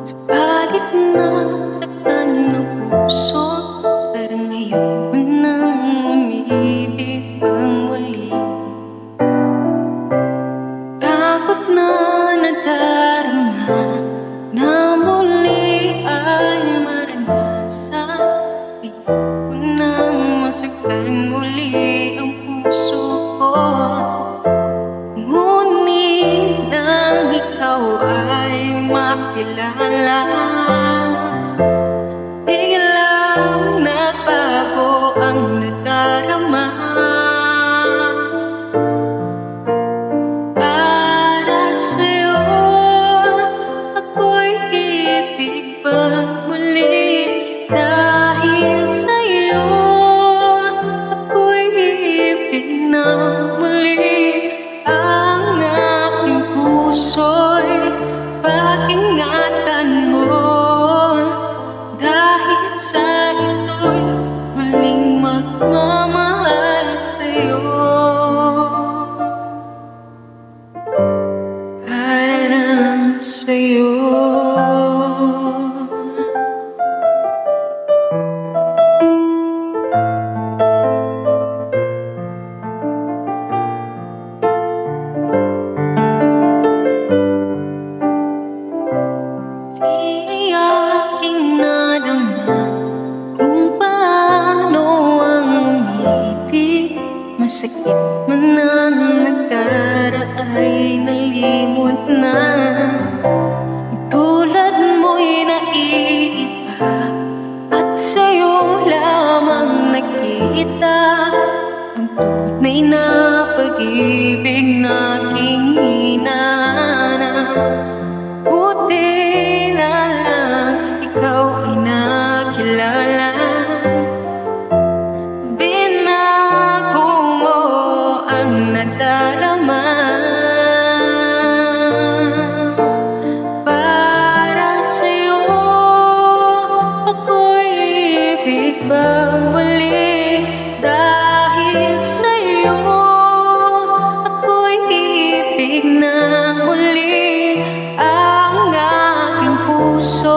Subalit nasaktan ng puso, pero ngayon mo nang umibig pang muli. Takot na nadarama na muli ay maranasan. Ayoko nang masaktan muli ang puso ko. Ngunit nang ikaw ay makilala, biglang nagbago ang nadarama. Para sa'yo ako'y ibig pang muli. Dahil sa'yo ako'y ibig na muli. Ang aking puso'y pag-ingatan mo, dahil sa ito'y muling magmamahal sa'yo. Para lang sa'yo. Di aking nadama kung paano ang umibig. Masakit man ang nagdaraay, nalimot na. Tulad mo'y naiiba, at sa'yo lamang nakita ang tunay na pag-ibig na aking hinahanap. Buti na lang ikaw ay nakilala. Binago mo ang nadarama. Para sa'yo ako'y ibig pang muli. Dahil sa'yo ako'y ibig na muli. Ang aking puso